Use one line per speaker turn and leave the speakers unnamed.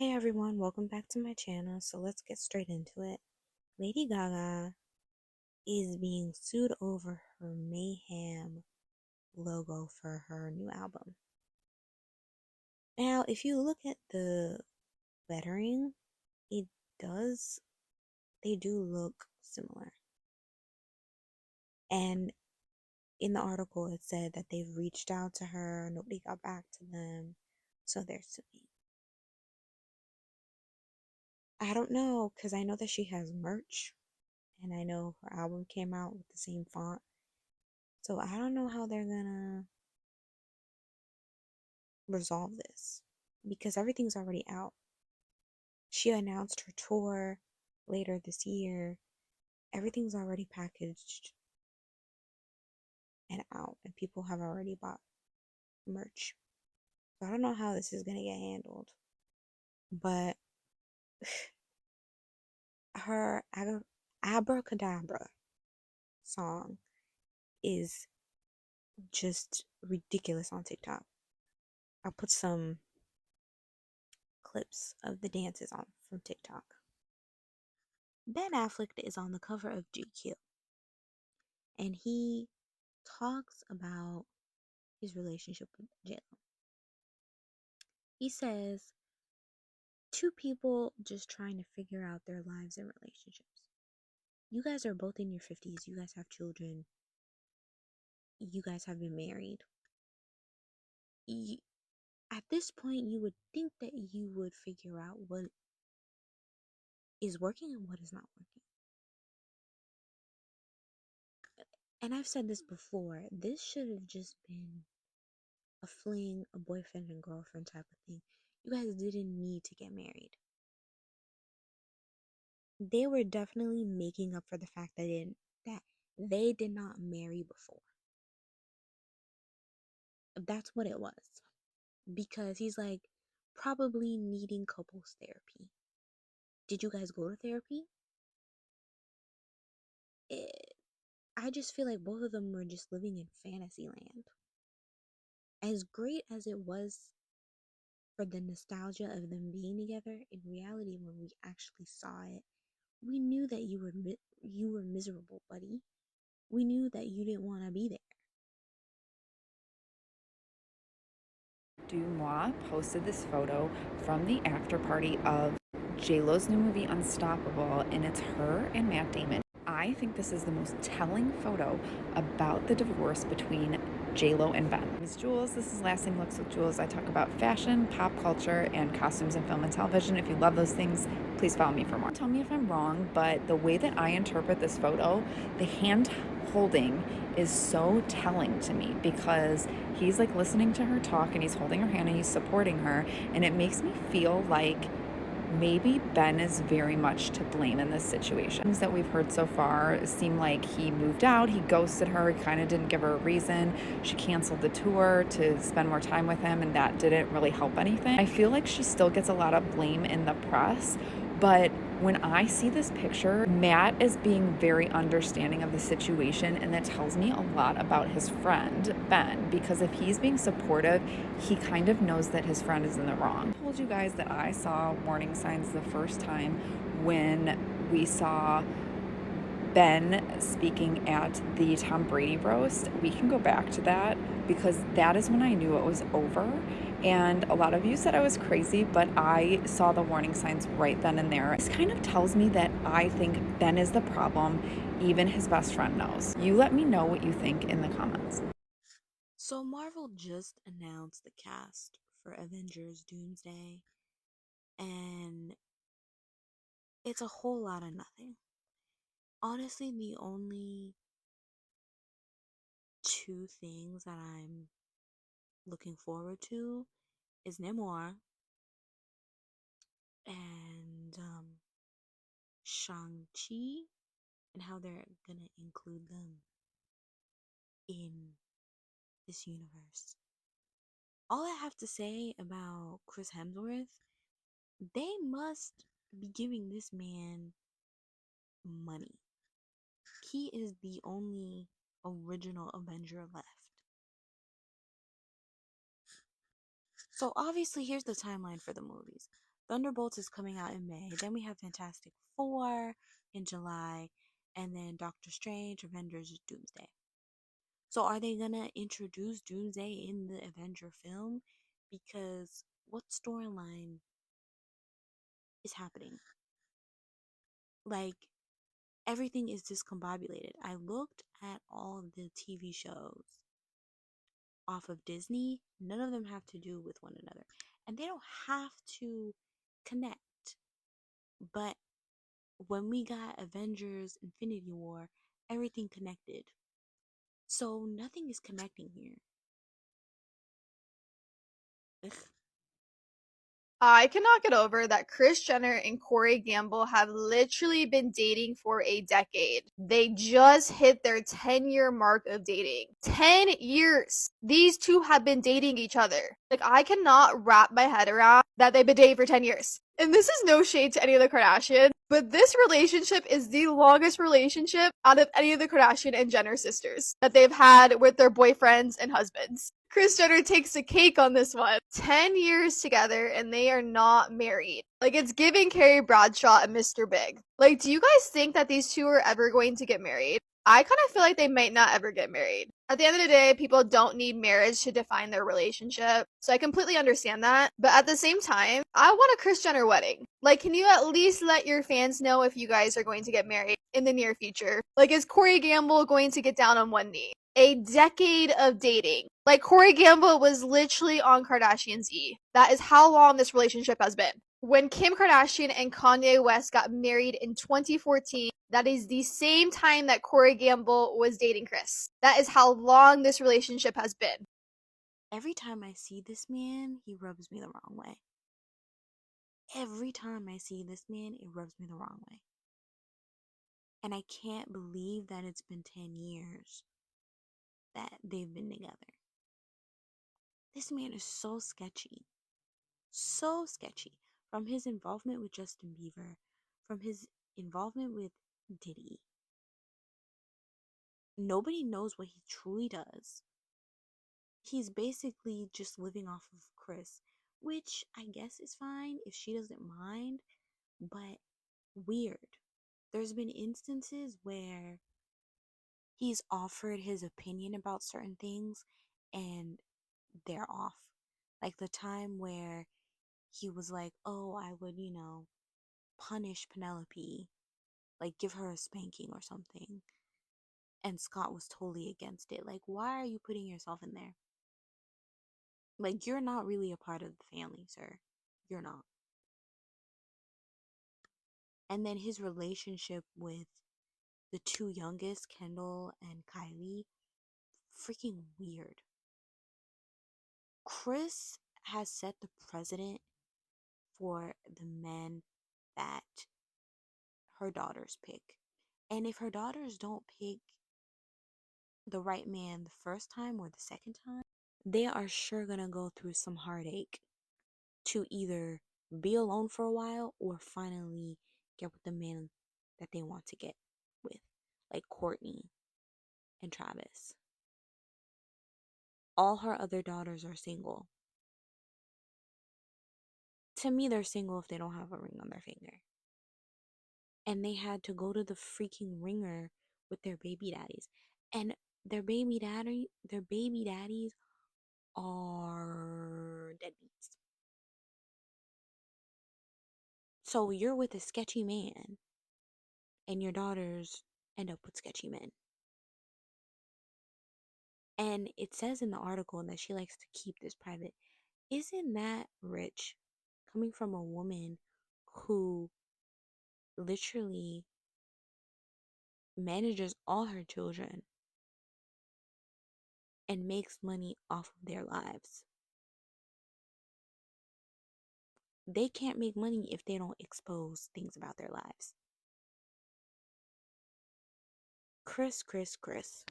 Hey everyone, welcome back to my channel. So let's get straight into it. Lady Gaga is being sued over her Mayhem logo for her new album. Now, if you look at the lettering, it does, they do look similar. And in the article, it said that they've reached out to her, nobody got back to them, so they're suing. I don't know, because I know that she has merch, and I know her album came out with the same font. So I don't know how they're gonna resolve this because everything's already out. She announced her tour later this year. Everything's already packaged and out, and people have already bought merch. So I don't know how this is gonna get handled. But her Abracadabra song is just ridiculous on TikTok. I'll put some clips of the dances on from TikTok. Ben Affleck is on the cover of GQ, and he talks about his relationship with JLo. He says, two people just trying to figure out their lives and relationships. You guys are both in your 50s. You guys have children. You guys have been married. At this point, you would think that you would figure out what is working and what is not working. And I've said this before. This should have just been a fling, a boyfriend and girlfriend type of thing. You guys didn't need to get married. They were definitely making up for the fact that they did not marry before. That's what it was. Because he's like probably needing couples therapy. Did you guys go to therapy? I just feel like both of them were just living in fantasy land. As great as it was for the nostalgia of them being together, in reality, when we actually saw it, we knew that you were miserable, buddy. We knew that you didn't want to be there.
Dumois posted this photo from the after party of JLo's new movie Unstoppable, and it's her and Matt Damon. I think this is the most telling photo about the divorce between JLo and Ben. Miss Jules, this is Lasting Looks with Jules. I talk about fashion, pop culture, and costumes in film and television. If you love those things, please follow me for more. Tell me if I'm wrong, but the way that I interpret this photo, the hand holding is so telling to me because he's like listening to her talk and he's holding her hand and he's supporting her, and it makes me feel like maybe Ben is very much to blame in this situation. Things that we've heard so far seem like he moved out, he ghosted her, he kind of didn't give her a reason. She canceled the tour to spend more time with him, and that didn't really help anything. I feel like she still gets a lot of blame in the press, but when I see this picture, Matt is being very understanding of the situation, and that tells me a lot about his friend, Ben, because if he's being supportive, he kind of knows that his friend is in the wrong. I told you guys that I saw warning signs the first time when we saw Ben speaking at the Tom Brady roast. We can go back to that because that is when I knew it was over. And a lot of you said I was crazy, but I saw the warning signs right then and there. This kind of tells me that I think Ben is the problem, even his best friend knows. You let me know what you think in the comments.
So Marvel just announced the cast for Avengers Doomsday, and it's a whole lot of nothing. Honestly, the only two things that I'm looking forward to is Namor and Shang-Chi, and how they're gonna include them in this universe. All I have to say about Chris Hemsworth, they must be giving this man money. He is the only original Avenger left. So obviously, here's the timeline for the movies. Thunderbolts is coming out in May. Then we have Fantastic Four in July, and then Doctor Strange, Avengers Doomsday. So are they gonna introduce Doomsday in the Avenger film? Because what storyline is happening? Like, everything is discombobulated. I looked at all of the TV shows off of Disney. None of them have to do with one another. And they don't have to connect. But when we got Avengers Infinity War, everything connected. So nothing is connecting here. Ugh.
I cannot get over that Kris Jenner and Corey Gamble have literally been dating for a decade. They just hit their 10-year mark of dating. 10 years! These two have been dating each other. Like, I cannot wrap my head around that they've been dating for 10 years. And this is no shade to any of the Kardashians, but this relationship is the longest relationship out of any of the Kardashian and Jenner sisters that they've had with their boyfriends and husbands. Kris Jenner takes the cake on this one. 10 years together and they are not married. Like, it's giving Carrie Bradshaw and Mr. Big. Like, do you guys think that these two are ever going to get married? I kind of feel like they might not ever get married. At the end of the day, people don't need marriage to define their relationship. So I completely understand that. But at the same time, I want a Kris Jenner wedding. Like, can you at least let your fans know if you guys are going to get married in the near future? Like, is Corey Gamble going to get down on one knee? A decade of dating. Like, Corey Gamble was literally on Kardashian's E. That is how long this relationship has been. When Kim Kardashian and Kanye West got married in 2014, that is the same time that Corey Gamble was dating Kris. That is how long this relationship has been.
Every time I see this man, he rubs me the wrong way. Every time I see this man, it rubs me the wrong way. And I can't believe that it's been 10 years that they've been together. This man is so sketchy. So sketchy. From his involvement with Justin Bieber, from his involvement with Diddy. Nobody knows what he truly does. He's basically just living off of Kris, which I guess is fine if she doesn't mind, but weird. There's been instances where he's offered his opinion about certain things and they're off. Like the time where he was like, oh, I would, punish Penelope, like give her a spanking or something. And Scott was totally against it. Like, why are you putting yourself in there? Like, you're not really a part of the family, sir. You're not. And then his relationship with the two youngest, Kendall and Kylie, freaking weird. Kris has set the precedent for the men that her daughters pick. And if her daughters don't pick the right man the first time or the second time, they are sure gonna go through some heartache to either be alone for a while or finally get with the man that they want to get with, like Courtney and Travis. All her other daughters are single. To me, they're single if they don't have a ring on their finger. And they had to go to the freaking ringer with their baby daddies. And their baby daddies are deadbeats. So you're with a sketchy man and your daughters end up with sketchy men. And it says in the article that she likes to keep this private. Isn't that rich coming from a woman who literally manages all her children and makes money off of their lives? They can't make money if they don't expose things about their lives. Kris, Kris, Kris.